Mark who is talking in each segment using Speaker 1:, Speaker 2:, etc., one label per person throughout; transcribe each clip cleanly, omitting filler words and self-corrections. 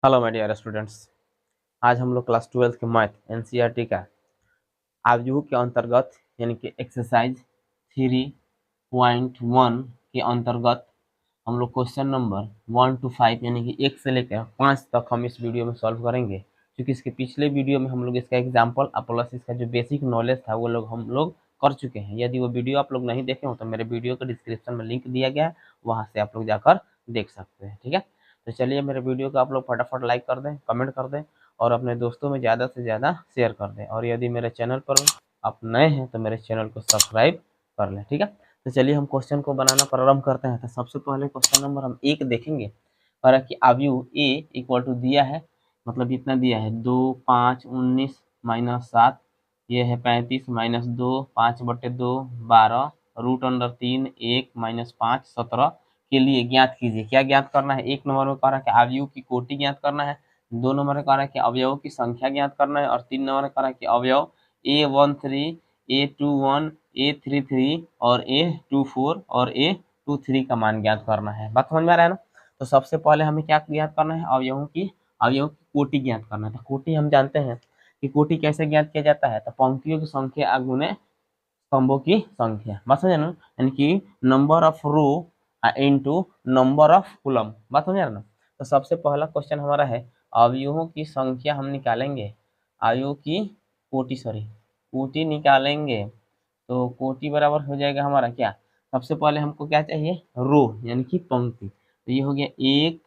Speaker 1: Hello my dear students. आज हम लोग क्लास 12 के मैथ एनसीईआरटी का आव्यूह के अंतर्गत यानी कि एक्सरसाइज 3.1 के अंतर्गत हम लोग क्वेश्चन नंबर 1 to 5 यानी कि 1 से लेकर 5 तक हम इस वीडियो में सॉल्व करेंगे। क्योंकि इसके पिछले वीडियो में हम लोग इसका एग्जाम्पल प्लस इसका जो बेसिक नॉलेज था वो हम लोग कर चुके हैं। यदि वो वीडियो आप लोग नहीं देखे हो तो मेरे वीडियो के डिस्क्रिप्शन में लिंक दिया गया है, वहाँ से आप लोग जाकर देख सकते हैं। ठीक है, तो चलिए मेरे वीडियो को आप लोग फटाफट लाइक कर दें, कमेंट कर दें और अपने दोस्तों में ज़्यादा से ज़्यादा शेयर कर दें। और यदि मेरे चैनल पर आप नए हैं तो मेरे चैनल को सब्सक्राइब कर लें। ठीक है, तो चलिए हम क्वेश्चन को बनाना प्रारंभ करते हैं। तो सबसे पहले क्वेश्चन नंबर हम 1 देखेंगे। और कि आव्यूह ए इक्वल टू दिया है, मतलब इतना दिया है 2 5 19 माइनस 7, ये है 35 माइनस 2 5/2 12 रूट अंडर 3 1 माइनस 5 17 के लिए ज्ञात कीजिए। क्या ज्ञात करना है? एक नंबर में कह रहा है कि आव्यूह की कोटि ज्ञात करना है, 2 नंबर में कह रहा है कि अवयवों की संख्या ज्ञात करना है और 3 नंबर में कह रहा है कि अवयव A13 A21 A33 और A24 और A23 का मान ज्ञात करना है। बात समझ में आ रहा है ना? तो सबसे पहले हमें क्या ज्ञात करना है? अवयवों की कोटि ज्ञात करना है। तो कोटि हम जानते हैं कि कोटि कैसे ज्ञात किया जाता है, तो पंक्तियों की संख्या गुने स्तंभों की संख्या। बात समझे ना? यानी कि number of row into number of column. बात समझ ना? तो सबसे पहला क्वेश्चन हमारा है अवयवों की संख्या हम निकालेंगे, अवयवों की कोटि निकालेंगे। तो कोटि बराबर हो जाएगा हमारा क्या? सबसे पहले हमको क्या चाहिए? रो यानी कि पंक्ति। तो ये हो गया 1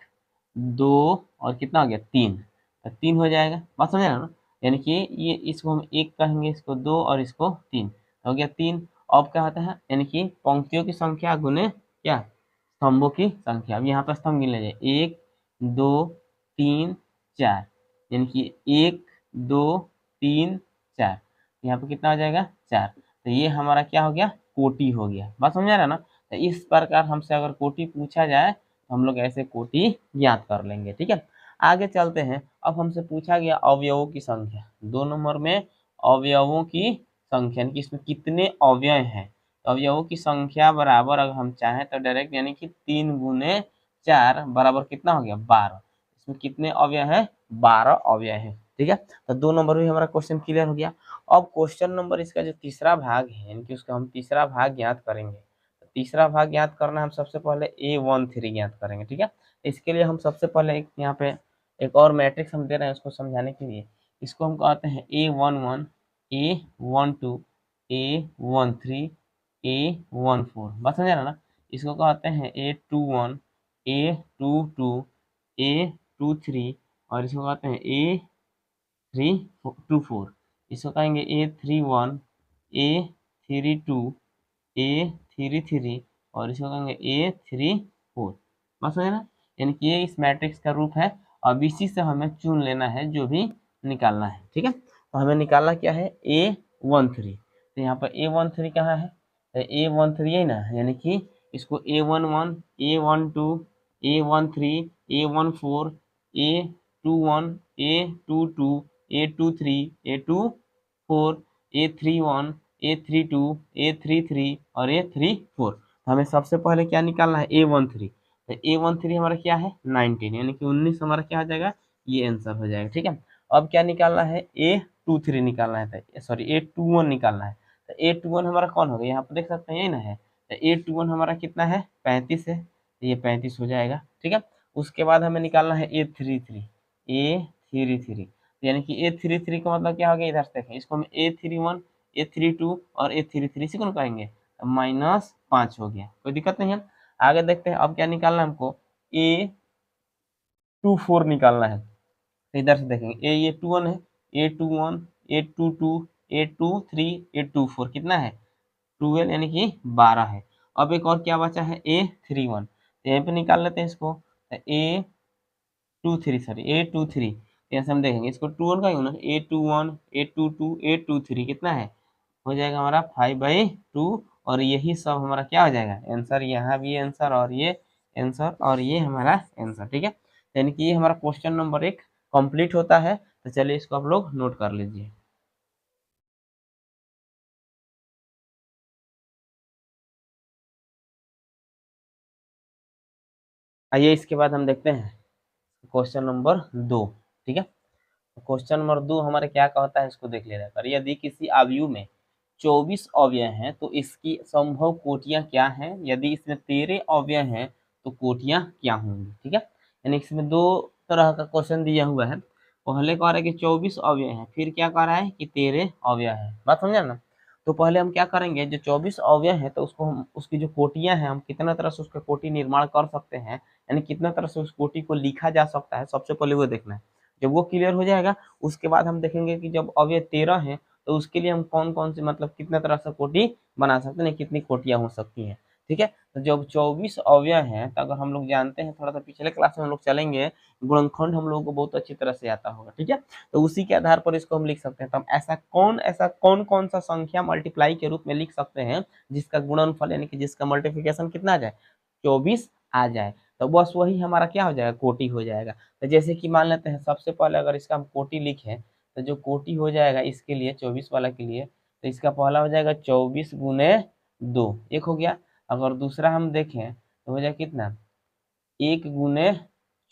Speaker 1: 2 और कितना हो गया 3, तो 3 हो जाएगा। बात समझ ना? यानी कि ये इसको हम 1 कहेंगे, इसको 2 और इसको 3, हो गया 3। अब क्या होता है? यानी कि पंक्तियों की संख्या गुने क्या? स्तंभों की संख्या। अब यहाँ पर स्तंभ गिन लीजिए 1 2 3 4, यानी कि 1 2 3 4, यहाँ पे कितना हो जाएगा 4। तो ये हमारा क्या हो गया? कोटि हो गया। बात समझ आ रहा है ना? तो इस प्रकार हमसे अगर कोटि पूछा जाए तो हम लोग ऐसे कोटि ज्ञात कर लेंगे। ठीक है, आगे चलते हैं। अब हमसे पूछा गया अवयवों की संख्या, 2 नंबर में अवयवों की संख्या यानी कि इसमें कितने अवयव हैं। तो अवयवों की संख्या बराबर अगर हम चाहें तो डायरेक्ट यानी कि 3 गुने 4 बराबर कितना हो गया 12। इसमें कितने अवयव है? 12 अवयव है। ठीक है, तो 2 नंबर भी हमारा क्वेश्चन क्लियर हो गया। अब क्वेश्चन नंबर इसका जो तीसरा भाग है यानी कि उसका हम तीसरा भाग ज्ञात करेंगे। तो तीसरा भाग ज्ञात करना हम सबसे पहले A13 ज्ञात करेंगे। ठीक है, इसके लिए हम सबसे पहले एक यहाँ पे एक और मैट्रिक्स हम दे रहे हैं उसको समझाने के लिए। इसको हम कहते हैं A11 A12 A13 A14। बात समझ रहा ना? इसको कहते हैं A21 A22 A23 और इसको कहते हैं A324। इसको कहेंगे A31 A32 A33 और इसको कहेंगे A34। बात समझे ना? यानी कि ये इस मैट्रिक्स का रूप है। अब इसी से हमें चुन लेना है जो भी निकालना है। ठीक है, तो हमें निकालना क्या है? A13। तो यहाँ पर A13 कहाँ है? तो A13 है ना, यानी कि इसको A11 A12 A13 A14 A21 A22 A23 A24 A31 A32 A33 और A34। तो हमें सबसे पहले क्या निकालना है? A13। तो A13 हमारा क्या है? 19, यानी कि 19 हमारा क्या हो जाएगा? ये आंसर हो जाएगा। ठीक है, अब क्या निकालना है? A23 निकालना है, सॉरी A21 निकालना है। तो A21 हमारा कौन होगा? यहाँ पर देख सकते हैं, यही ना है। तो A21 हमारा कितना है? 35 है, तो ये 35 हो जाएगा। ठीक है, उसके बाद हमें निकालना है A33 यानी कि A33 का मतलब क्या हो गया? इधर से देखें, इसको हम A31 A32 और A33 इसी को कहेंगे, -5 हो गया। कोई दिक्कत नहीं है। आगे देखते हैं, अब क्या निकालना है हमको? A24 निकालना है। तो इधर से देखेंगे ये 21 है, A21 A22 A23 A24 कितना है? 12 यानी कि 12 है। अब एक और क्या बचा है? A31। तो यहाँ पे निकाल लेते हैं इसको। A23 यहाँ से हम देखेंगे इसको 21 का यूनिट A21 A22 A23 कितना है? हो जाएगा हमारा 5/2 और यही सब हमारा क्या हो जाएगा? आंसर। यहाँ भी आंसर और ये आंसर और ये हमारा आंसर। ठीक है, यानी कि ये हमारा क्वेश्चन नंबर 1 कंप्लीट होता है। तो चलिए इसको आप लोग नोट कर लीजिए। आइए इसके बाद हम देखते हैं क्वेश्चन नंबर 2। ठीक है, क्वेश्चन नंबर 2 हमारे क्या कहता है इसको देख ले रहा है। यदि किसी अवयव में 24 अवयव हैं तो इसकी संभव कोटियां क्या हैं, यदि इसमें 13 अवयव हैं तो कोटियां क्या होंगी। ठीक है, यानी इसमें दो तरह का क्वेश्चन दिया हुआ है। पहले कह रहा है कि 24 अवयव हैं, फिर क्या कह रहा है कि 13 अवयव है। बात समझा ना। तो पहले हम क्या करेंगे, जो 24 अवयव है तो उसको हम उसकी जो कोटियां हैं हम कितना तरह से उसका कोटि निर्माण कर सकते हैं, यानी कितना तरह से उस कोटि को लिखा जा सकता है, सबसे पहले वो देखना है। जब वो क्लियर हो जाएगा उसके बाद हम देखेंगे कि जब अवयव 13 हैं तो उसके लिए हम कौन कौन से मतलब कितना तरह से कोटि बना सकते हैं, कितनी कोटियां हो सकती हैं। ठीक है, तो जब 24 अवयव हैं तो अगर हम लोग जानते हैं, थोड़ा सा पिछले क्लास में हम लोग चलेंगे, गुणनखंड हम लोगों को बहुत अच्छी तरह से आता होगा। ठीक है, तो उसी के आधार पर इसको हम लिख सकते हैं। तो हम ऐसा कौन कौन सा संख्या मल्टीप्लाई के रूप में लिख सकते हैं जिसका गुणनफल यानी कि जिसका मल्टीप्लिकेशन कितना आ जाए, 24 आ जाए। तो बस वही हमारा क्या हो जाएगा, कोटि हो जाएगा। तो जैसे कि मान लेते हैं सबसे पहले अगर इसका हम कोटि लिखें तो जो कोटि हो जाएगा इसके लिए 24 वाला के लिए, तो इसका पहला हो जाएगा 24 गुने 2, एक हो गया। अगर दूसरा हम देखें तो हो जाएगा कितना, 1 गुने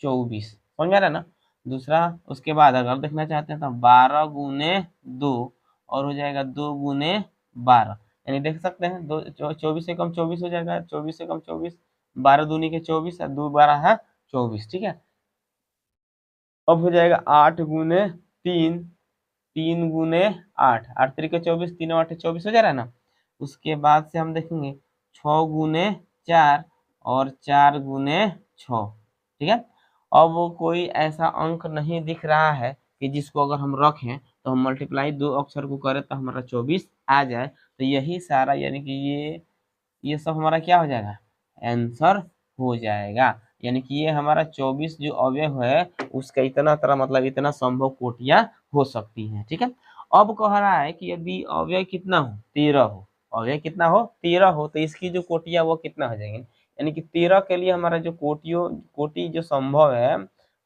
Speaker 1: 24, समझ में आ रहा है ना। दूसरा उसके बाद अगर देखना चाहते हैं तो 12 गुने 2 और हो जाएगा 2 गुने 12, यानी देख सकते हैं 24 से कम 24 हो जाएगा, 24 से कम 24, 12 दूनी के 24 और 2 12 है 24। ठीक है, अब हो जाएगा 8 गुने 3, 3 गुने 8, 8 3 के 24, 3 8 24 हो जा रहा है ना। उसके बाद से हम देखेंगे 6 गुने 4 और 4 गुने 6। ठीक है, अब वो कोई ऐसा अंक नहीं दिख रहा है कि जिसको अगर हम रखें तो हम मल्टीप्लाई दो अक्षर को करें तो हमारा 24 आ जाए। तो यही सारा यानी कि ये सब हमारा क्या हो जाएगा, आंसर हो जाएगा। यानी कि ये हमारा 24 जो अवयव है उसका इतना तरह मतलब इतना संभव कोटियां हो सकती हैं। ठीक है, अब कह रहा है कि यदि अवयव कितना हो, 13 हो, अवयव कितना हो 13 हो, तो इसकी जो कोटियां वो कितना हो जाएंगे, यानी कि 13 के लिए हमारा जो कोटि जो संभव है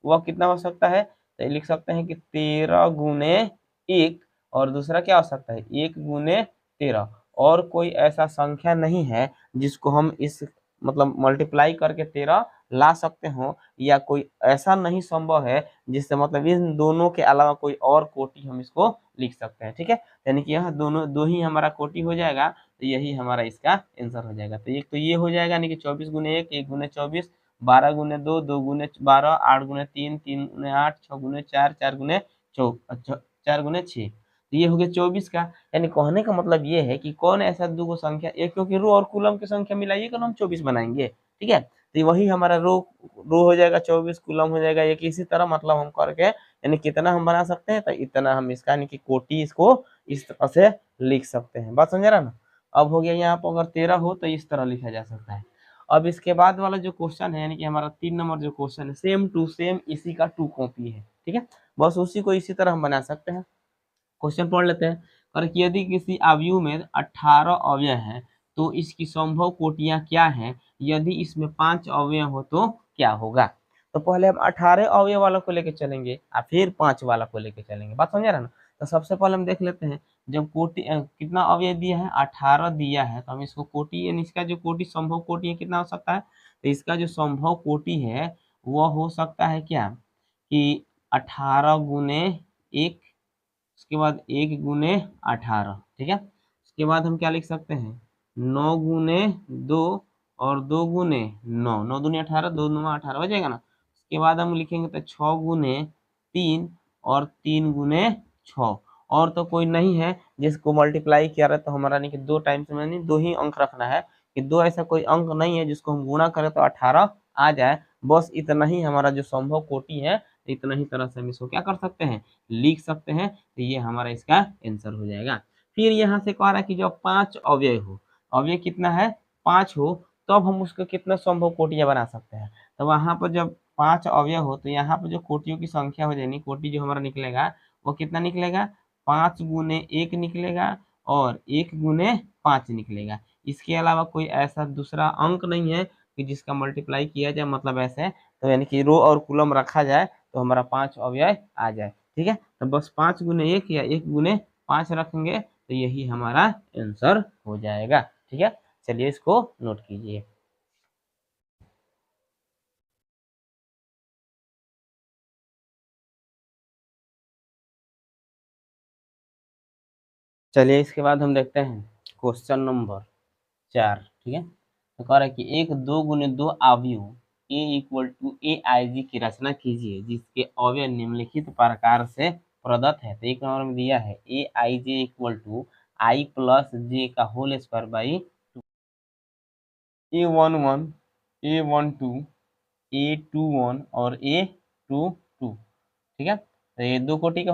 Speaker 1: वह कितना हो सकता है। तो लिख सकते हैं कि 13 गुने 1 और दूसरा क्या हो सकता है 1 गुने 13, और कोई ऐसा संख्या नहीं है जिसको हम इस मतलब मल्टीप्लाई करके 13 ला सकते हो, या कोई ऐसा नहीं संभव है जिससे मतलब इन दोनों के अलावा कोई और कोटि हम इसको लिख सकते हैं। ठीक है, यानी कि यह दोनों दो ही हमारा कोटि हो जाएगा, तो यही हमारा इसका आंसर हो जाएगा। तो एक तो ये हो जाएगा यानी कि 24 गुने 1, 1 गुने 24, 12 गुने 2, 2 गुने 12, 8 गुने 3, 3 गुने 8, 6 गुने 4, 4 गुने 6, तो ये हो गया 24 का। यानी कहने का मतलब ये है कि कौन ऐसा दो संख्या, एक क्योंकि रो और कूलम की संख्या मिलाइए कर हम 24 बनाएंगे। ठीक है, तो वही हमारा रो हो जाएगा 24, कूलम हो जाएगा एक, इसी तरह मतलब हम करके यानी कितना हम बना सकते हैं, तो इतना हम इसका यानी कि कोटि इसको इस तरह से लिख सकते हैं। बात समझ रहा ना। अब हो गया यहाँ पर अगर 13 हो तो इस तरह लिखा जा सकता है। अब इसके बाद वाला जो क्वेश्चन है यानी कि हमारा 3 नंबर जो क्वेश्चन है, सेम टू सेम इसी का 2 कॉपी है। ठीक है, बस उसी को इसी तरह हम बना सकते हैं। क्वेश्चन पढ़ लेते हैं। और कि यदि किसी अवयव में 18 अवयव हैं तो इसकी संभव कोटियां क्या हैं, यदि इसमें 5 अवयव हो तो क्या होगा। तो पहले हम 18 अवयव वालों को लेकर चलेंगे और फिर 5 वाला को लेकर चलेंगे। बात समझ रहे ना। तो सबसे पहले हम देख लेते हैं, जब कोटि कितना अवयव दिया है 18 दिया है, तो हम इसको कोटि यानी इसका जो कोटि संभव कोटि है कितना हो सकता है। तो इसका जो संभव कोटि है वह हो सकता है क्या कि 18 गुने 1, उसके बाद 1 गुने 18। ठीक है, उसके बाद हम क्या लिख सकते हैं 9 गुने 2 और 2 गुने 9, 9 दूनी 18, 2 9 18 हो जाएगा ना। उसके बाद हम लिखेंगे तो 6 गुने 3 और 3 गुने 6, और तो कोई नहीं है जिसको मल्टीप्लाई किया रहा तो हमारा नहीं कि 2 टाइम्स में नहीं 2 ही अंक रखना है, कि 2 ऐसा कोई अंक नहीं है जिसको हम गुणा करें तो 18 आ जाए। बस इतना ही हमारा जो संभव कोटि है, इतना ही तरह से हम इसको क्या कर सकते हैं लिख सकते हैं। तो ये हमारा इसका आंसर हो जाएगा। फिर यहाँ से कह रहा है कि जब 5 अवयव हो, अवयव कितना है 5 हो, तब हम उसको कितना संभव कोटियां बना सकते हैं। तो वहां पर जब 5 अवयव हो तो यहाँ पर जो कोटियों की संख्या हो जाएगी, कोटि जो हमारा निकलेगा वो कितना निकलेगा 5 गुने 1 निकलेगा और 1 गुने 5 निकलेगा। इसके अलावा कोई ऐसा दूसरा अंक नहीं है कि जिसका मल्टीप्लाई किया जाए, मतलब ऐसे तो यानी कि रो और कुलम रखा जाए तो हमारा 5 अवयव आ जाए। ठीक है, तो बस 5 गुने 1 या 1 गुने 5 रखेंगे तो यही हमारा आंसर हो जाएगा। ठीक है, चलिए इसको नोट कीजिए। चलिए इसके बाद हम देखते हैं क्वेश्चन नंबर 4। ठीक है, तो कह रहा है कि एक 2 गुने 2 अवयव ए इक्वल टू ए आई जी की रचना कीजिए जिसके अवयव निम्नलिखित प्रकार से प्रदत्त है। तो एक नंबर में दिया है A I J equal to I plus J का whole square by A one one, A one two, A two one और ए टू टू। ठीक है, तो ये 2 कोटि का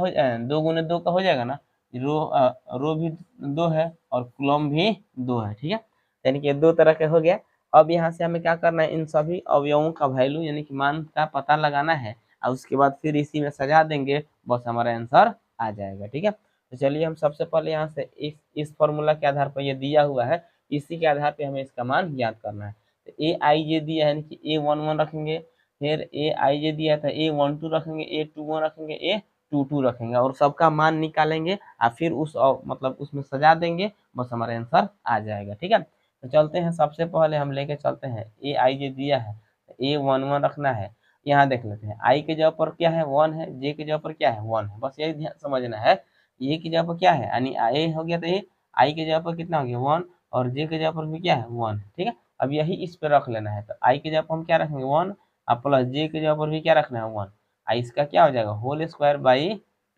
Speaker 1: 2 गुने 2 का हो जाएगा ना। रो भी 2 है और कॉलम भी 2 है। ठीक है, यानी कि 2 तरह के हो गया। अब यहाँ से हमें क्या करना है, इन सभी अवयवों का वैल्यू यानी कि मान का पता लगाना है और उसके बाद फिर इसी में सजा देंगे, बस हमारा आंसर आ जाएगा। ठीक है, तो चलिए हम सबसे पहले यहाँ से इस फॉर्मूला के आधार पर ये दिया हुआ है, इसी के आधार पे हमें इसका मान याद करना है। तो ए आई ये दिया है यानी कि ए वन वन रखेंगे, फिर ए आई जे दिया था ए वन टू रखेंगे, ए टू वन रखेंगे, ए टू टू रखेंगे और सबका मान निकालेंगे और फिर मतलब उसमें सजा देंगे, बस हमारा आंसर आ जाएगा। ठीक है, तो चलते हैं, सबसे पहले हम लेके चलते हैं ए आई जे दिया है, ए वन वन रखना है। यहाँ देख लेते हैं आई के जगह पर क्या है 1 है, जे के जगह पर क्या है 1 है, बस यही ध्यान समझना है। ए की जगह पर क्या है यानी ए हो गया, तो ए आई के जगह पर कितना हो गया 1 और जे के जगह पर भी क्या है 1। ठीक है, अब यही इस पे रख लेना है, तो आई के जगह पर हम क्या रखेंगे 1 और प्लस जे के जगह पर भी क्या रखना है 1, इसका क्या हो जाएगा होल स्क्वायर बाई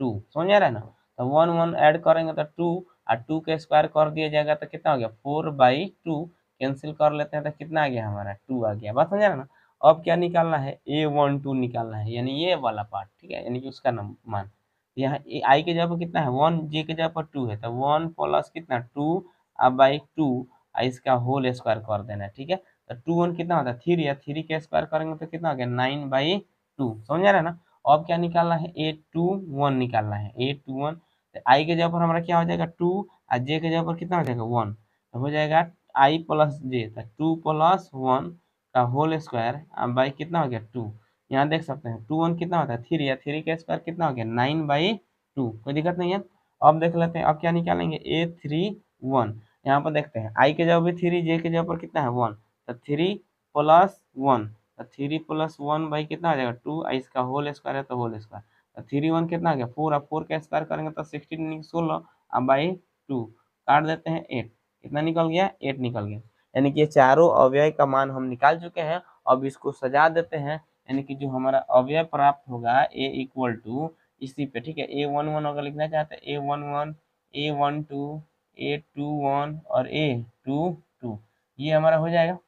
Speaker 1: 2। समझ आ रहा है ना, तो 1 1 ऐड करेंगे तो 2 और 2 के स्क्वायर कर दिया जाएगा तो कितना हो गया 4/2, कैंसिल कर लेते हैं तो कितना आ गया हमारा 2 आ गया। बात समझ आ रहा है ना। अब क्या निकालना है A12 निकालना है, यानी ये वाला पार्ट। ठीक है, यानी कि उसका मान यहाँ आई के जगह पर कितना है 1, जे के जगह पर 2 है, तो 1 प्लस कितना 2 अब बाई 2 इसका होल स्क्वायर कर देना है। ठीक है, तो 2 1 कितना होता है 3 या 3 के स्क्वायर करेंगे तो कितना हो गया 9/2। समझ आ रहा है ना। अब क्या निकालना है A21 निकालना है, A21 तो आई के जगह पर हमारा क्या हो जाएगा 2 और जे के जगह पर कितना हो जाएगा 1, तो हो जाएगा आई प्लस जे, तो 2 प्लस 1 का होल स्क्वायर बाई कितना हो गया 2। यहाँ देख सकते हैं 2 1 कितना होता है 3 या 3 का स्क्वायर कितना हो गया 9/2, कोई दिक्कत नहीं है। अब देख लेते हैं, अब क्या निकालेंगे A31, यहाँ पर देखते हैं आई के जगह भी 3, जे के जगह पर कितना है 1, तो 3 प्लस 1, तो 3 प्लस 1 बाई कितना आ जाएगा 2, इसका होल स्क्वायर है तो होल स्क्वायर, तो 3 1 कितना आ गया 4, अब 4 का स्क्वायर करेंगे तो 16 16 अब बाई 2 काट देते हैं 8, कितना निकल गया 8 निकल गया। यानी कि ये चारों अवयव का मान हम निकाल चुके हैं। अब इसको सजा देते हैं, यानी कि जो हमारा अवयव प्राप्त होगा ए इक्वल टू इसी पे। ठीक है, A11 अगर लिखना चाहते हैं A11, A12, A21 और A22, ये हमारा हो जाएगा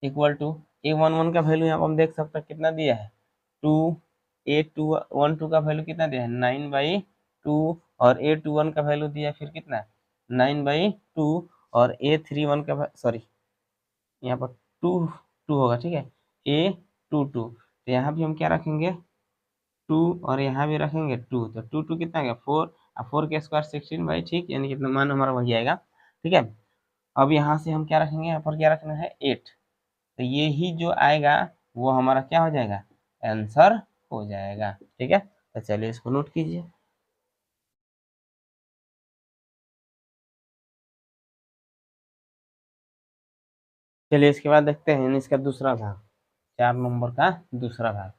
Speaker 1: इक्वल टू A11 का वैल्यू यहाँ पर हम देख सकते हैं कितना दिया है 2, A212 का वैल्यू कितना दिया है 9/2 और A21 का वैल्यू दिया है फिर कितना 9/2 और A31 का सॉरी यहाँ पर 2 2 होगा। ठीक है, A22 तो यहाँ भी हम क्या रखेंगे 2 और यहाँ भी रखेंगे 2, तो 2 2 कितना आ गया 4 और 4 के स्क्वायर 16 ठीक, यानी कितना मान हमारा वही आएगा। ठीक है, अब यहाँ से हम क्या रखेंगे, यहाँ पर क्या रखना है 8, तो ये ही जो आएगा वो हमारा क्या हो जाएगा आंसर हो जाएगा। ठीक है, तो चलिए इसको नोट कीजिए। चलिए इसके बाद देखते हैं इसका दूसरा भाग, 4 नंबर का दूसरा भाग।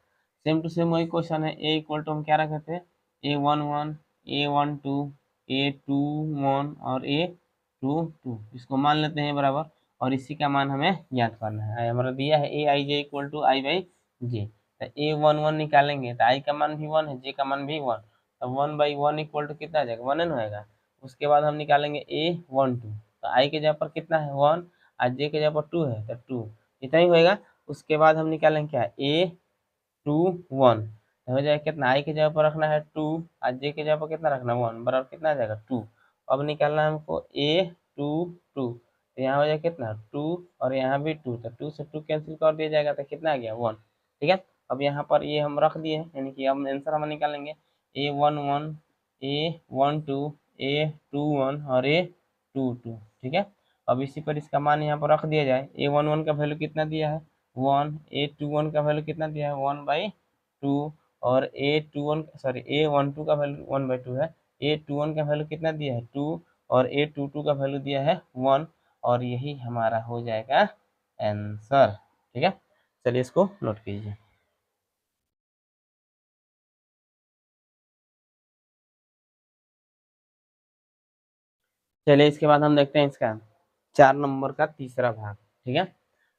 Speaker 1: सेम टू सेम वही क्वेश्चन है, ए इक्वल टू हम क्या रखे थे A11, A12, A21 और A22, इसको मान लेते हैं बराबर और इसी का मान हमें याद करना है। हमारा दिया है A I J equal to I by जे, तो A11 निकालेंगे तो आई का मान भी 1 है, जे का मान भी 1, तो 1/1 इक्वल टू कितना आ जाएगा 1 n होएगा। उसके बाद हम निकालेंगे A12, तो आई के जगह पर कितना है 1 और जे के जगह पर 2 है तो 2, इतना ही होएगा। उसके बाद हम निकालेंगे क्या A21, हो जाएगा कितना आई की जगह पर रखना है 2 और जे की जगह पर कितना रखना है 1, बराबर कितना आ जाएगा 2। अब निकालना है हमको A22, तो यहाँ हो जाएगा कितना 2 और यहाँ भी 2, तो 2 से 2 कैंसिल कर दिया जाएगा तो कितना आ गया 1। ठीक है, अब यहाँ पर ये हम रख दिए हैं, यानी कि हम आंसर हम निकालेंगे A11, A12, A21 और A22। ठीक है, अब इसी पर इसका मान यहाँ पर रख दिया जाए, A11 का वैल्यू कितना दिया है 1, A21 का वैल्यू कितना दिया है 1/2 और A12 का वैल्यू 1/2 है, A21 का वैल्यू कितना दिया है 2 और A22 का वैल्यू दिया है 1 और यही हमारा हो जाएगा आंसर। ठीक है, चलिए इसको नोट कीजिए। चलिए इसके बाद हम देखते हैं इसका 4 नंबर का तीसरा भाग, ठीक है,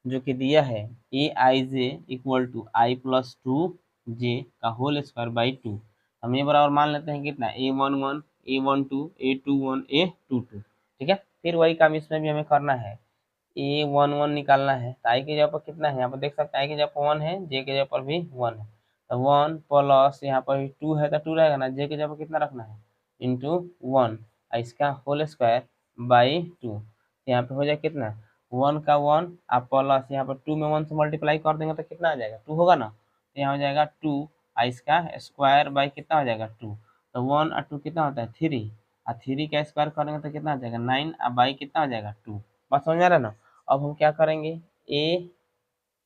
Speaker 1: जो कि दिया है A I J equal to I plus two J का होल स्क्वायर बाई टू। हम ये बराबर मान लेते हैं कितना, A one one, A one two, A two one, A two two, ठीक है। फिर वही काम इसमें भी हमें करना है, ए वन वन निकालना है। तो आई के जगह पर कितना है, यहाँ पर देख सकते हैं आई के जगह पर वन है, जे के जगह पर भी वन है, तो वन प्लस यहाँ पर टू है तो टू रहेगा ना, जे के जगह पर कितना रखना है इंटू वन, इसका होल स्क्वायर बाई टू। यहाँ पे हो जाए कितना, वन का वन आप प्लस यहाँ पर टू में वन से मल्टीप्लाई कर देंगे तो कितना आ जाएगा, टू होगा ना, तो यहाँ हो जाएगा टू, इसका स्क्वायर बाई कितना हो जाएगा टू, तो वन और टू कितना होता है थ्री, और थ्री का स्क्वायर करेंगे तो कितना आ जाएगा नाइन, और बाई कितना हो जाएगा टू। बात समझ आ रहा है ना। अब हम क्या करेंगे, ए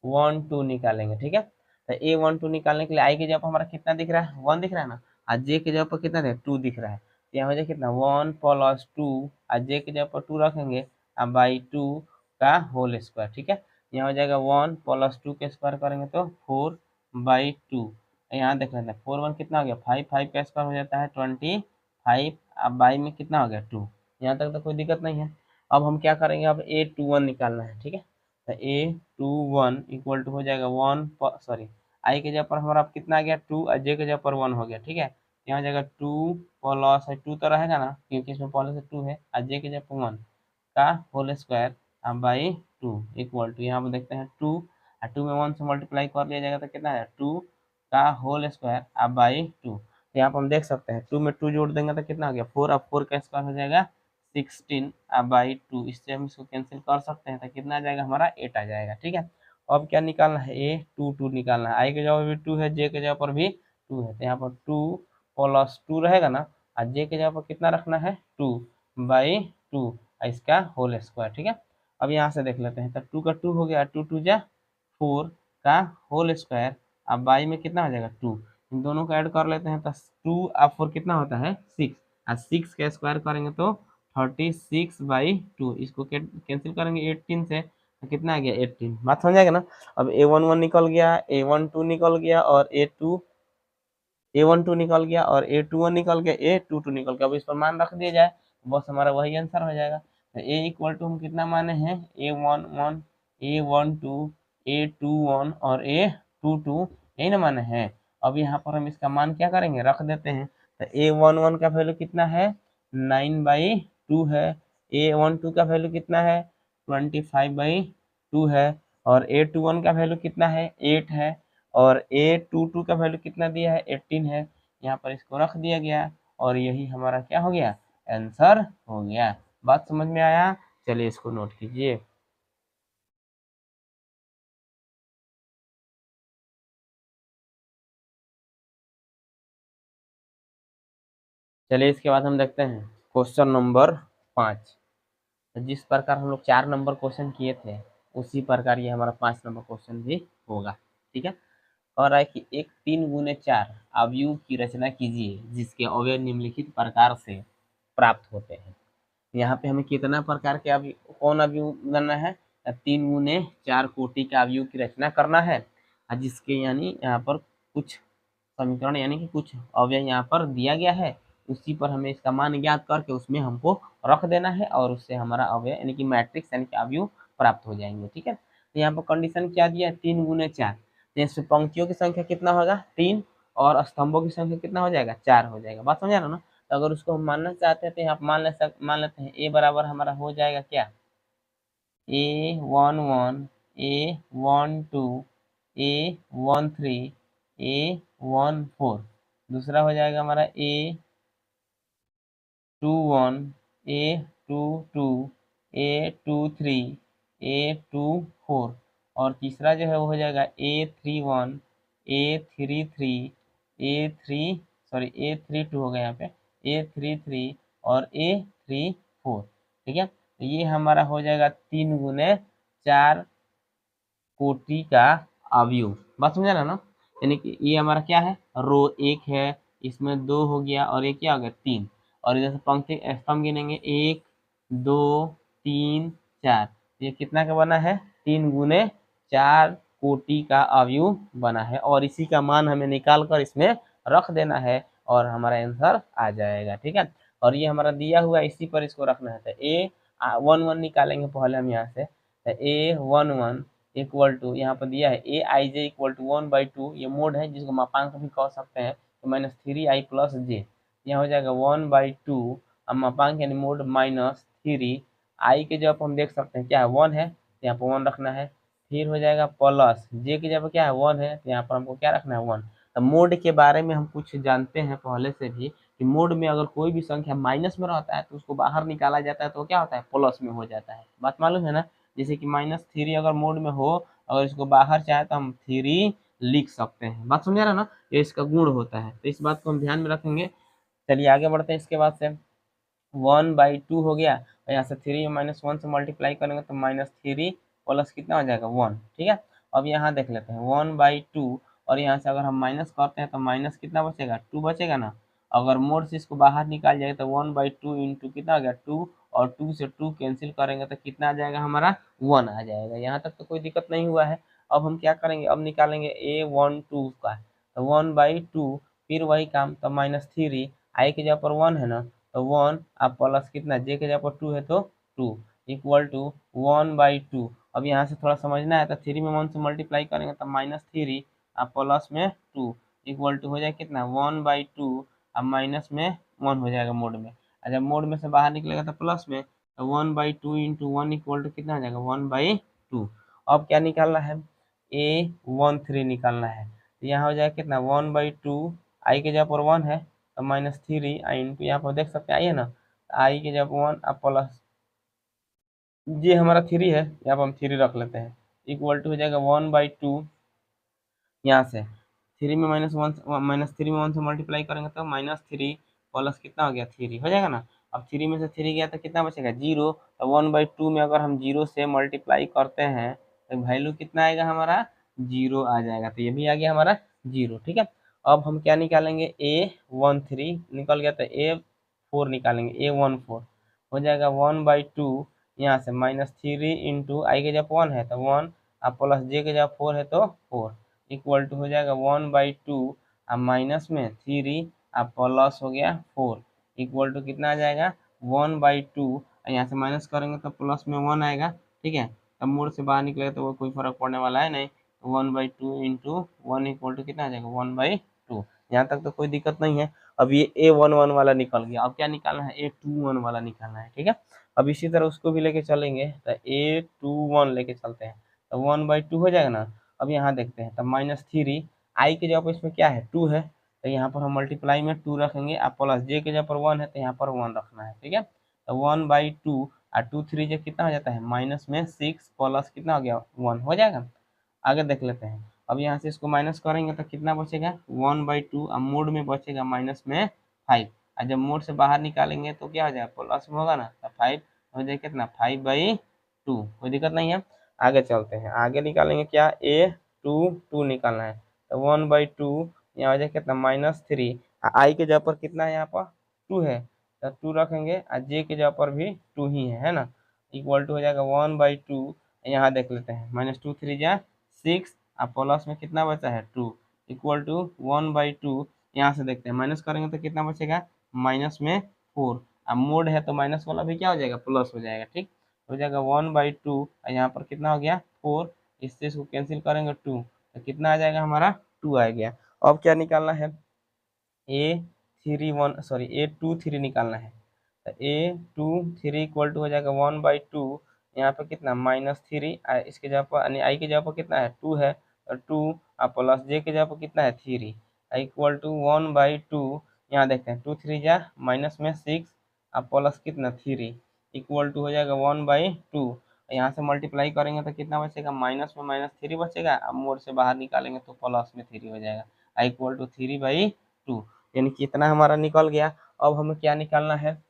Speaker 1: वन टू निकालेंगे, ठीक है। तो ए वन टू निकालने के लिए आई की जगह पर हमारा कितना दिख रहा है, वन दिख रहा है ना, और जे की जगह पर कितना है टू दिख रहा है, तो यहाँ हो जाए कितना वन प्लस टू, और जे की जगह पर टू रखेंगे और बाई टू का होल स्क्वायर, ठीक है। यहाँ हो जाएगा वन प्लस टू के स्क्वायर करेंगे तो फोर बाई टू, यहाँ देख लेते हैं फोर वन कितना हो गया फाइव, फाइव का स्क्वायर हो जाता है 25, अब बाई में कितना हो गया टू, यहाँ तक तो कोई दिक्कत नहीं है। अब हम क्या करेंगे, अब ए टू वन निकालना है, ठीक है। तो ए टू वन इक्वल टू हो जाएगा वन, सॉरी आई के जगह पर हमारा कितना आ गया टू, और जे के जगह पर वन हो गया, ठीक है। यहाँ हो जाएगा टू प्लस टू तो रहेगा ना क्योंकि इसमें पहले से टू है, और जे के जगह पर वन का whole square by two equal to, यहाँ पर देखते हैं टू, और टू में वन से मल्टीप्लाई कर लिया जाएगा तो कितना है टू का होल स्क्वायर बाई टू। तो यहाँ पर हम देख सकते हैं टू में टू जोड़ देंगे तो कितना हो गया फोर, अब फोर का स्क्वायर हो जाएगा 16 बाई टू, इससे हम इसको कैंसिल कर सकते हैं तो कितना आ जाएगा हमारा 8 आ जाएगा, ठीक है। अब क्या निकालना है, ए टू टू निकालना है, आई के जगह पर भी टू है, जे के जगह पर भी टू है, तो यहाँ पर टू प्लस टू रहेगा ना, और जे के जगह पर कितना रखना है टू बाई टू, इसका होल स्क्वायर, ठीक है। अब यहाँ से देख लेते हैं, तो टू का टू हो गया, टू टू जा फोर का होल स्क्वायर, अब बाई में कितना हो जाएगा टू, इन दोनों को ऐड कर लेते हैं तो टू और फोर कितना होता है सिक्स, और सिक्स का स्क्वायर करेंगे तो 36 बाई टू, इसको कैंसिल करेंगे 18 से तो कितना आ गया 18, बात समझ जाएगा ना। अब ए वन वन निकल गया, ए वन टू निकल गया, और ए वन टू निकल गया, और ए टू वन निकल गया, ए टू टू निकल गया। अब इस पर मान रख दिया जाए बस हमारा वही आंसर हो जाएगा। तो ए इक्वल टू हम कितना माने हैं, A one one, A one two, A two one और ए टू टू, यही ना माने हैं। अब यहाँ पर हम इसका मान क्या करेंगे, रख देते हैं। तो ए वन वन का वैल्यू कितना है 9/2 है, ए वन टू का वैल्यू कितना है 25/2 है, और ए टू वन का वैल्यू कितना है 8 है, और ए टू टू का वैल्यू कितना दिया है 18 है। यहाँ पर इसको रख दिया गया और यही हमारा क्या हो गया आंसर हो गया। बात समझ में आया, चलिए इसको नोट कीजिए। चलिए इसके बाद हम देखते हैं क्वेश्चन नंबर 5। जिस प्रकार हम लोग 4 नंबर क्वेश्चन किए थे उसी प्रकार ये हमारा 5 नंबर क्वेश्चन भी होगा, ठीक है। और है कि एक 3x4 अवयव की रचना कीजिए जिसके अवयव निम्नलिखित प्रकार से प्राप्त होते हैं। यहाँ पे हमें कितना प्रकार के अवयव, कौन अवयव करना है, 3x4 कोटि के अवयव की रचना करना है, और जिसके यानी यहाँ पर कुछ समीकरण यानी कि कुछ अवयव यहाँ पर दिया गया है, उसी पर हमें इसका मान ज्ञात करके उसमें हमको रख देना है और उससे हमारा अवयव यानी कि मैट्रिक्स यानी कि अवयव प्राप्त हो जाएंगे, ठीक है। तो यहाँ पर कंडीशन क्या दिया है 3x4, तो इसमें पंक्तियों की संख्या कितना होगा 3 और स्तंभों की संख्या कितना हो जाएगा 4 हो जाएगा। बात समझा ना। तो अगर उसको हम मानना चाहते हैं तो यहाँ मान लेते हैं ए बराबर हमारा हो जाएगा क्या, A one one, A one two, A one three, A one four. दूसरा हो जाएगा हमारा A two one, A two two, A two three, A two four. और तीसरा जो है वो हो जाएगा A three one, A three three, A three sorry A three two हो गया यहाँ पे, ए थ्री थ्री और ए थ्री फोर, ठीक है। तो ये हमारा हो जाएगा 3x4 कोटि का अवयव। बात समझा ना। यानी कि ये हमारा क्या है रो एक है, इसमें दो हो गया और ये क्या हो गया 3, और इधर से पंक्ति स्तंभ गिनेंगे 1 2 3 4, ये कितना का बना है 3x4 कोटि का अवयव बना है, और इसी का मान हमें निकाल कर इसमें रख देना है और हमारा आंसर आ जाएगा, ठीक है। और ये हमारा दिया हुआ है, इसी पर इसको रखना है। तो ए 1 1 निकालेंगे पहले हम यहाँ से। तो ए 1 1 इक्वल टू, यहाँ पर दिया है A I J equal to 1/2, ये मोड है जिसको मापांक भी कह सकते हैं। तो -3i प्लस जे, यहाँ हो जाएगा 1/2, अब मापांक यानी मोड -3, आई के जब हम देख सकते हैं क्या है 1 है, तो यहाँ पर 1 रखना है। फिर हो जाएगा प्लस जे की जब क्या है 1 है, तो यहाँ पर हमको क्या रखना है 1। तो मोड के बारे में हम कुछ जानते हैं पहले से भी कि मोड में अगर कोई भी संख्या माइनस में रहता है तो उसको बाहर निकाला जाता है तो क्या होता है, प्लस में हो जाता है। बात मालूम है ना। जैसे कि -3 अगर मोड में हो, अगर इसको बाहर चाहे तो हम 3 लिख सकते हैं। बात समझा रहा ना, ये इसका गुण होता है, तो इस बात को हम ध्यान में रखेंगे। चलिए आगे बढ़ते हैं। इसके बाद से 1/2 हो गया, और यहाँ से 3 -1 से मल्टीप्लाई करेंगे तो -3 प्लस कितना हो जाएगा 1। ठीक है, अब यहाँ देख लेते हैं 1/2, और यहाँ से अगर हम माइनस करते हैं तो माइनस कितना बचेगा, 2 बचेगा ना। अगर मोड से इसको बाहर निकाल जाएगा तो 1/2 इंटू कितना हो गया 2, और 2 से 2 कैंसिल करेंगे तो कितना आ जाएगा हमारा 1 आ जाएगा। यहाँ तक तो कोई दिक्कत नहीं हुआ है। अब हम क्या करेंगे, अब निकालेंगे A12 का। तो 1/2, फिर वही काम, तो -3, आई के जगह पर 1 है ना, तो 1 आप प्लस कितना जे के जगह पर 2 है तो 2 इक्वल टू 1/2। अब यहाँ से थोड़ा समझना है, तो 3 में 1 से मल्टीप्लाई करेंगे तो -3 आप प्लस में 2 इक्वल टू हो जाएगा कितना 1/2, अब माइनस में 1 हो जाएगा मोड में। और जब मोड में से बाहर निकलेगा तो प्लस में, तो 1/2 इंटू 1 इक्वल टू कितना हो जाएगा 1/2। अब क्या निकालना है, A13 निकालना है। तो यहाँ हो जाएगा कितना 1/2, आई के जगह पर 1 है तो -3 आई इंटू, यहाँ पर देख सकते हैं आई है ना, आई के जब 1 अब प्लस ये हमारा 3 है, यहाँ पर हम 3 रख लेते हैं, इक्वल टू हो जाएगा 1/2। यहाँ से 3 में -3 में 1 से मल्टीप्लाई करेंगे तो -3 प्लस कितना हो गया 3 हो जाएगा ना। अब 3 में से 3 गया तो कितना बचेगा 0। तो 1/2 में अगर हम 0 से मल्टीप्लाई करते हैं तो वैल्यू कितना आएगा हमारा 0 आ जाएगा। तो ये भी आ गया हमारा 0। ठीक है, अब हम क्या निकालेंगे, A13 निकल गया तो A4 निकालेंगे, A14 हो जाएगा 1/2, यहाँ से -3 इंटू आई के जब 1 है तो 1, अब प्लस जे के जब 4 है तो 4 इक्वल टू हो जाएगा 1/2, अब माइनस में 3, अब प्लस हो गया 4 इक्वल टू कितना आ जाएगा 1/2। यहाँ से माइनस करेंगे तो प्लस में 1 आएगा। ठीक है, अब मोड से बाहर निकलेगा तो वो कोई फर्क पड़ने वाला है नहीं। 1/2 इंटू 1 इक्वल टू कितना आ जाएगा 1/2। यहाँ तक तो कोई दिक्कत नहीं है। अब ये A11 वाला निकल गया, अब क्या निकालना है A21 वाला निकालना है। ठीक है, अब इसी तरह उसको भी लेके चलेंगे, तो A21 लेके चलते हैं तो 1/2 हो जाएगा ना। अब यहाँ देखते हैं, तब -3 आई के जगह पर इसमें क्या है 2 है, तो यहाँ पर हम मल्टीप्लाई में 2 रखेंगे, अब प्लस जे के जगह पर 1 है तो यहाँ पर 1 रखना है। ठीक है, तो 1/2 और 2 3 जे कितना हो जाता है माइनस में 6 प्लस कितना हो गया 1 हो जाएगा। आगे देख लेते हैं, अब यहाँ से इसको माइनस करेंगे तो कितना बचेगा 1/2, अब मोड में बचेगा माइनस में 5, और जब मोड से बाहर निकालेंगे तो क्या हो जाएगा प्लस में होगा ना, तो 5 हो जाएगा कितना 5/2। कोई दिक्कत नहीं है। आगे चलते हैं, आगे निकालेंगे क्या A22 निकालना है, तो 1/2 यहाँ हो जाएगा कितना -3, आई के जगह पर कितना है यहाँ पर 2 है तो 2 रखेंगे, और जे के जगह पर भी 2 ही है ना, इक्वल टू हो जाएगा 1/2। यहाँ देख लेते हैं -2 3 जा 6, और प्लस में कितना बचा है 2 इक्वल टू 1/2। यहाँ से देखते हैं माइनस करेंगे तो कितना बचेगा माइनस में 4, अब मोड है तो माइनस वाला भी क्या हो जाएगा प्लस हो जाएगा। ठीक, हो जाएगा 1/2, और यहाँ पर कितना हो गया 4, इससे इसको कैंसिल करेंगे 2, तो कितना आ जाएगा हमारा 2 आ गया। अब क्या निकालना है A23 निकालना है, तो A23 इक्वल टू हो जाएगा 1/2, यहाँ पे कितना -3, इसके जगह पर यानी आई के जगह पर कितना है 2 है, और 2 और प्लस जे के जगह पर कितना है 3 इक्वल टू 1/2। यहाँ देखते हैं 2 3 जा माइनस में 6 और प्लस कितना 3 इक्वल टू हो जाएगा 1/2। यहाँ से मल्टीप्लाई करेंगे तो कितना बचेगा माइनस में -3 बचेगा, अब मोड से बाहर निकालेंगे तो प्लस में 3 हो जाएगा इक्वल टू 3/2, यानी कितना हमारा निकल गया। अब हमें क्या निकालना है,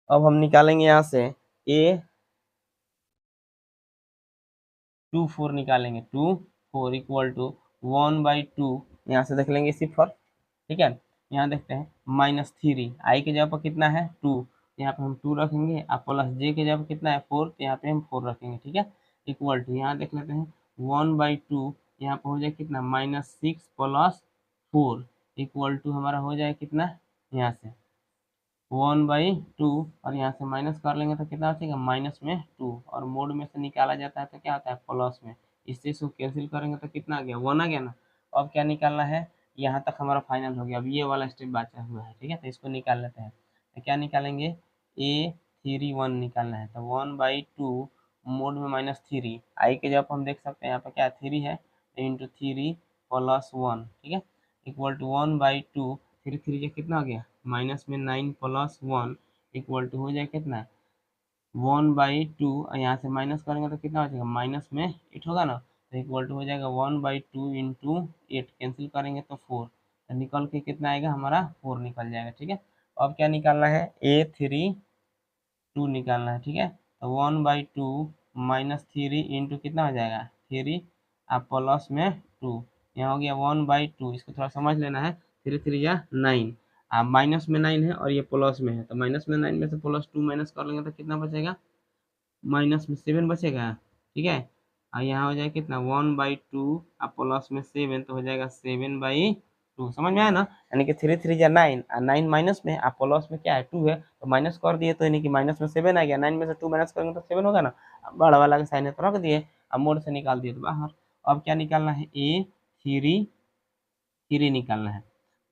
Speaker 1: अब हम निकालेंगे यहाँ से A24 निकालेंगे, 24 इक्वल टू 1/2, यहाँ से देख लेंगे सिफर। ठीक है, यहाँ देखते हैं -3 आई के जगह पर कितना है 2, यहाँ पे हम 2 रखेंगे, और प्लस जे के जगह पर कितना है 4, तो यहाँ पे हम 4 रखेंगे। ठीक है, इक्वल टू यहाँ देख लेते हैं 1/2, यहाँ पर हो जाए कितना -6 प्लस 4 इक्वल टू हमारा हो जाए कितना यहाँ से 1/2 और यहाँ से माइनस कर लेंगे तो कितना बचेगा माइनस में 2, और मोड में से निकाला जाता है तो क्या होता है प्लस में। इससे इसको कैंसिल करेंगे तो कितना आ गया 1 आ गया ना। अब क्या निकालना है, यहाँ तक हमारा फाइनल हो गया, अब ये वाला स्टेप बचा हुआ है, ठीक है, तो इसको निकाल लेते हैं। तो क्या निकालेंगे A31 निकालना है, तो 1/2 मोड में -3 आई के जब हम देख सकते हैं यहाँ पर क्या 3 है, इंटू 3 + 1, ठीक है, इक्वल टू 1/2, 3 ये कितना हो गया माइनस में 9 + 1 इक्वल टू हो जाए कितना 1/2, यहाँ से माइनस करेंगे तो कितना हो जाएगा माइनस में 8 होगा ना, तो इक्वल टू हो जाएगा 1/2 इंटू 8, कैंसिल करेंगे तो 4, तो निकल के कितना आएगा हमारा 4 निकल जाएगा, ठीक है। अब क्या निकालना है A32 निकालना है, ठीक है, तो 1/2 -3 इंटू कितना हो जाएगा 3 आप प्लस में 2, यहाँ हो गया 1/2, इसको थोड़ा समझ लेना है, 3 या 9, आप माइनस में 9 है और ये प्लस में है, तो माइनस में 9 में से +2 माइनस कर लेंगे तो कितना बचेगा माइनस में 7 बचेगा, ठीक है, और यहाँ हो जाएगा कितना 1/2 और प्लस में 7 तो हो जाएगा 7/2, समझ में आया ना, यानी कि 3 या 9 और 9 माइनस में और प्लस में क्या है 2 है, तो माइनस कर दिए तो यानी कि माइनस में 7 आ गया, 9 में से 2 माइनस करेंगे तो 7 होगा ना, बड़ा वाला का साइन है तो रख दिए, अब मोड से निकाल दिए तो बाहर। अब क्या निकालना है A3 निकालना है,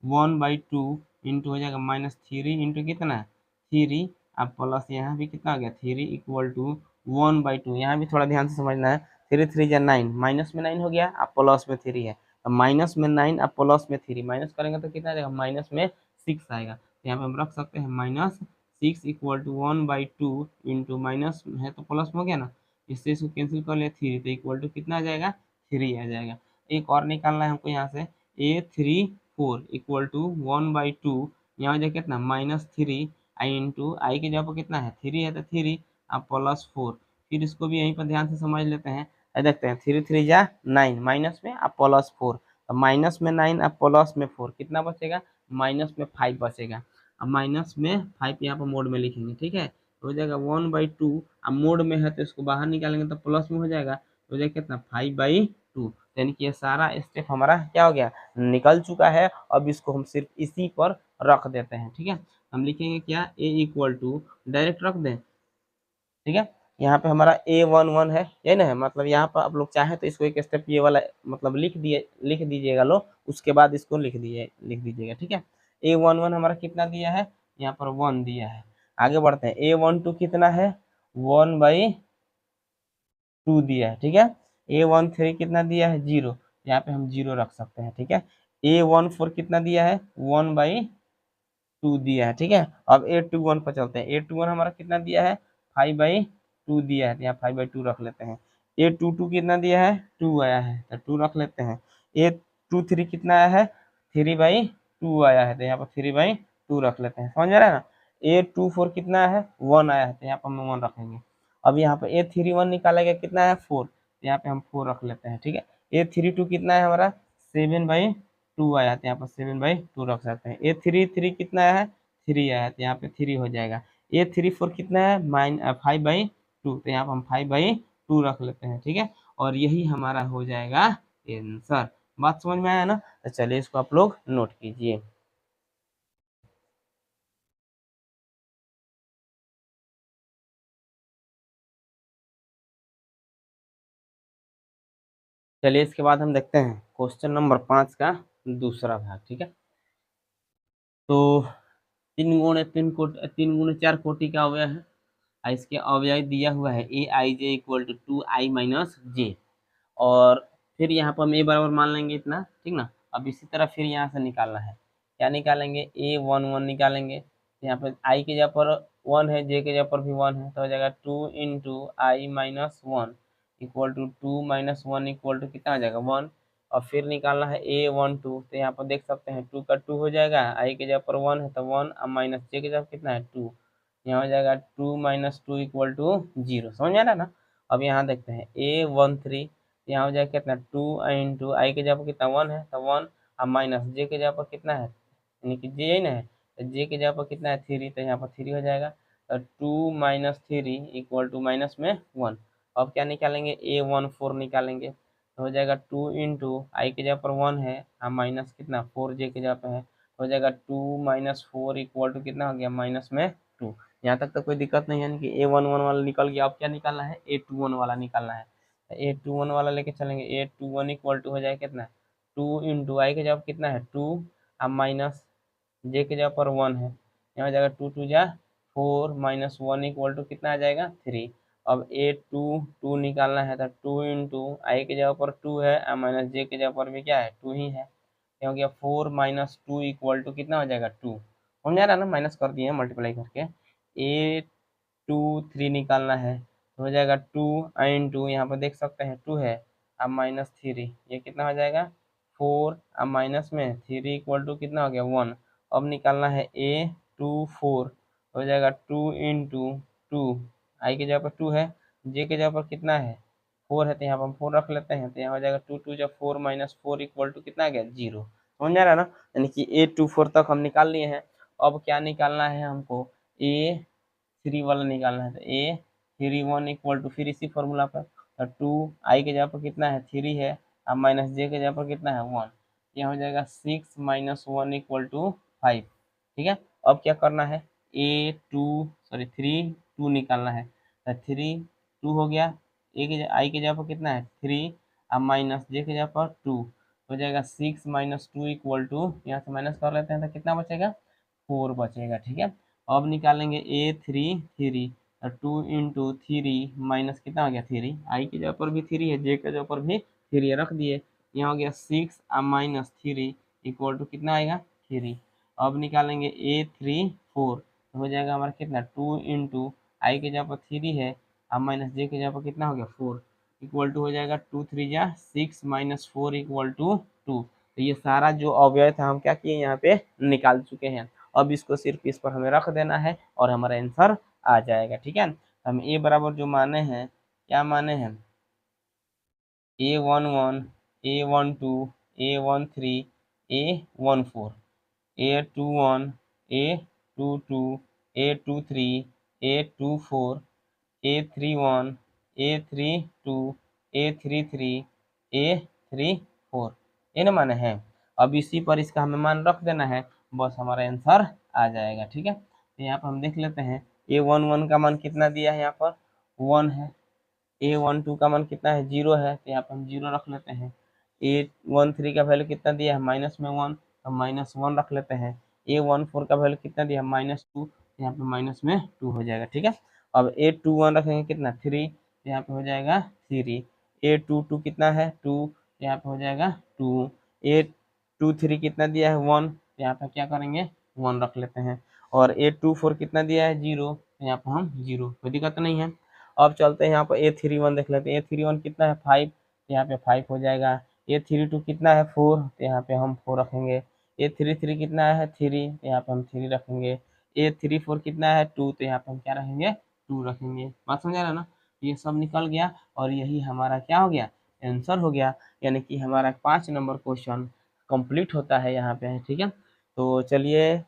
Speaker 1: 1/2 इंटू हो जाएगा -3 इंटू कितना 3 अब प्लस यहाँ भी कितना आ गया 3 इक्वल टू 1/2, यहाँ भी थोड़ा ध्यान से समझना है, 3 या 9 माइनस में 9 हो गया अब प्लस में 3 है, तो माइनस में 9 अब प्लस में 3 माइनस करेंगे तो कितना आ जाएगा माइनस में 6 आएगा, तो यहाँ पे हम रख सकते हैं -6 इक्वल टू 1/2 इंटू माइनस है तो प्लस में हो गया ना, इससे इसको कैंसिल कर लिया 3, तो इक्वल टू कितना आ जाएगा 3 आ जाएगा। एक और निकालना है हमको यहाँ से A34 इक्वल टू 1/2, यहाँ हो जाए कितना -3 आई इंटू आई की जगह पर कितना है 3 है तो 3 अब +4, फिर इसको भी यहीं पर ध्यान से समझ लेते हैं, देखते हैं 3 या 9 माइनस में अब +4, तो माइनस में 9 अब प्लस में 4 कितना बचेगा माइनस में 5 बचेगा, अब माइनस में 5 यहाँ पर मोड में लिखेंगे, ठीक है, तो हो जाएगा 1/2, अब मोड में है तो इसको बाहर निकालेंगे तो प्लस में हो जाएगा, तो हो जाएगा कितना 5/2, यानी कि ये सारा स्टेप हमारा क्या हो गया निकल चुका है। अब इसको हम सिर्फ इसी पर रख देते हैं, ठीक है, हम लिखेंगे क्या A इक्वल टू डायरेक्ट रख दें, ठीक है, यहाँ पे हमारा A11 है, ये ना है, मतलब यहाँ पर आप लोग चाहें तो इसको एक स्टेप ये वाला मतलब लिख दीजिएगा लो, उसके बाद इसको लिख दीजिएगा, ठीक है। A11 हमारा कितना दिया है यहाँ पर 1 दिया है, आगे बढ़ते हैं A12 कितना है 1/2 दिया है, ठीक है, A13 कितना दिया है 0, यहाँ पे हम 0 रख सकते हैं, ठीक है, A14 कितना दिया है 1/2 दिया है, ठीक है। अब A21 पर चलते हैं, A21 हमारा कितना दिया है 5/2 दिया है, तो यहाँ 5/2 रख लेते हैं। A22 कितना दिया है 2 आया है तो 2 रख लेते हैं। A23 कितना आया है 3/2 आया है, तो यहाँ पर 3/2 रख लेते हैं, समझ आ रहा है ना। A24 कितना है 1 आया है, तो यहाँ पर हम 1 रखेंगे। अब यहाँ पे A31 निकाला गया कितना है 4, तो यहाँ पे हम 4 रख लेते हैं, ठीक है। A32 कितना है हमारा 7/2 आया है, तो यहाँ पर 7/2 रख सकते हैं। A33 कितना आया है 3 आया है, तो यहाँ पे 3 हो जाएगा। A34 कितना है 5/2, तो यहाँ पर हम 5/2 रख लेते हैं, ठीक है, और यही हमारा हो जाएगा आंसर। बात समझ में आया ना, तो चलिए इसको आप लोग नोट कीजिए। चलिए इसके बाद हम देखते हैं क्वेश्चन नंबर 5 का दूसरा भाग, ठीक है। तो 3 गुणे 4 का अवयव है, इसके अवयव दिया हुआ है Aij इक्वल टू 2i-j, और फिर यहाँ पर हम a बराबर मान लेंगे इतना, ठीक ना। अब इसी तरह फिर यहाँ से निकालना है, क्या निकालेंगे A11 निकालेंगे, यहाँ पर i के जगह पर 1 है, j के जगह पर भी 1 है, तो हो जाएगा 2 into i-1 equal to 2 - 1 equal to कितना आ जाएगा 1, और फिर निकालना है A12, तो यहाँ पर देख सकते हैं 2 का 2 हो जाएगा, i के जगह पर 1 है तो 1 और माइनस j के जगह कितना है 2, यहाँ हो जाएगा 2 - 2 इक्वल टू 0, समझ में आ रहा है ना। अब यहाँ देखते हैं A13, यहाँ हो जाएगा कितना 2 इंटू आई के जगह पर कितना 1 है तो 1 और माइनस जे के जगह पर कितना है यानी कि जे ना है, तो जे के जगह पर कितना है 3, तो यहाँ पर 3 हो जाएगा, तो 2 - 3 इक्वल टू माइनस में 1। अब क्या निकालेंगे A14 निकालेंगे, तो हो जाएगा 2 इंटू आई के जगह पर 1 है और माइनस कितना 4 जे के जगह पर है, हो जाएगा 2 माइनस 4 इक्वल टू कितना हो गया माइनस में 2। यहाँ तक तो कोई दिक्कत नहीं है, यानी कि A11 वाला निकल गया। अब क्या निकालना है, A21 वाला निकालना है। A21 वाला लेके चलेंगे। A21 इक्वल टू हो जाएगा कितना 2 इंटू आई के जवाब कितना है 2, अब माइनस जे के जगह पर 1 है, यहाँ हो जाएगा 2 2 जा 4 माइनस 1 इक्वल टू कितना आ जाएगा 3। अब A2 निकालना है तो 2 इंटू आई के जगह पर 2 है और माइनस जे के जगह पर भी क्या है 2 ही है, हो गया 4 माइनस 2 इक्वल टू कितना हो जाएगा 2। समझ आ रहा है ना, माइनस कर दिए मल्टीप्लाई करके। A23 निकालना है तो हो जाएगा 2 इंटू यहाँ पर देख सकते हैं 2 है अब माइनस 3, ये कितना हो जाएगा 4 अब माइनस में 3 इक्वल टू कितना हो गया 1। अब निकालना है A24 हो जाएगा 2 इंटू 2, आई की जगह पर 2 है, जे की जगह पर कितना है 4 है, तो यहाँ पर हम 4 रख लेते हैं, तो यहाँ हो जाएगा 2 2 जब 4 माइनस 4 इक्वल टू कितना आ गया 0। समझ आ रहा है ना, यानी कि A24 तक हम निकाल लिए हैं। अब क्या निकालना है हमको, A3 वाला निकालना है, तो A31 इक्वल टू फिर इसी फॉर्मूला पर 2 आई के जगह पर कितना है 3 है, अब माइनस जे के जगह पर कितना है 1, यह हो जाएगा 6 माइनस 1 इक्वल टू 5। ठीक है, अब क्या करना है थ्री टू निकालना है, तो 3 2 हो गया, आई के जगह पर कितना है 3, अब माइनस जे के जगह पर 2 हो जाएगा 6 माइनस 2 इक्वल टू, यहाँ से माइनस कर लेते हैं तो कितना बचेगा 4 बचेगा। ठीक है, अब निकालेंगे A3 2 इंटू 3 माइनस कितना हो गया 3, आई की जगह पर भी 3 है, जे के जगह पर भी 3 रख दिए, यहाँ हो गया 6 माइनस 3 इक्वल टू कितना आएगा 3। अब निकालेंगे A34 हो जाएगा हमारा कितना 2 इंटू आई के जगह पर 3 है, अब माइनस जे के जगह पर कितना हो गया 4 इक्वल टू हो जाएगा 2 3 जा 6 माइनस 4 इक्वल टू 2। तो ये सारा जो अवयव था हम क्या किए यहाँ पे निकाल चुके हैं। अब इसको सिर्फ इस पर हमें रख देना है और हमारा आंसर आ जाएगा। ठीक है, हम ए बराबर जो माने हैं, क्या माने हैं A11 A12 A13 A14 A21 A22 A23 A24 A31 A32 A33 A34 ये ना माने हैं। अब इसी पर इसका हमें मान रख देना है, बस हमारा आंसर आ जाएगा। ठीक है, तो यहाँ पर हम देख लेते हैं A11 का मान कितना दिया है, यहाँ पर 1 है, A12 का मान कितना है 0 है, तो यहाँ पर हम 0 रख लेते हैं। A13 का वैल्यू कितना दिया है माइनस में 1, तो माइनस 1 रख लेते हैं। A14 का वैल्यू कितना दिया है माइनस 2, यहाँ पे माइनस में 2 हो जाएगा। ठीक है, अब A21 रखेंगे कितना 3, यहाँ पे हो जाएगा 3। A22 कितना है 2, यहाँ पे हो जाएगा 2। A23 कितना दिया है 1, यहाँ पे क्या करेंगे 1 रख लेते हैं। और A24 कितना दिया है 0, यहाँ पे हम 0, कोई दिक्कत नहीं है। अब चलते हैं यहाँ पर A31 देख लेते हैं। A31 कितना है 5, यहाँ पे 5 हो जाएगा। A32 कितना है 4, तो यहाँ पे हम 4 रखेंगे। A33 कितना है 3, तो यहाँ पे हम 3 रखेंगे। A34 कितना है 2, तो यहाँ पे हम क्या रखेंगे 2 रखेंगे। बात समझ आ रहा है ना, ये सब निकल गया और यही हमारा क्या हो गया आंसर हो गया, यानी कि हमारा 5 नंबर क्वेश्चन कंप्लीट होता है यहाँ पे। ठीक है, तो चलिए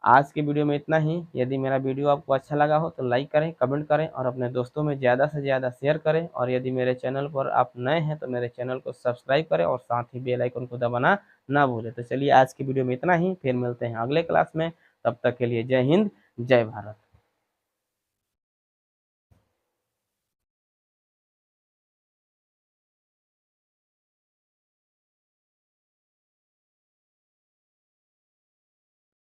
Speaker 1: आज के वीडियो में इतना ही। यदि मेरा वीडियो आपको अच्छा लगा हो तो लाइक करें, कमेंट करें और अपने दोस्तों में ज़्यादा से ज़्यादा शेयर करें। और यदि मेरे चैनल पर आप नए हैं तो मेरे चैनल को सब्सक्राइब करें और साथ ही बेल आइकन को दबाना ना भूलें। तो चलिए आज की वीडियो में इतना ही, फिर मिलते हैं अगले क्लास में। तब तक के लिए जय हिंद, जय भारत।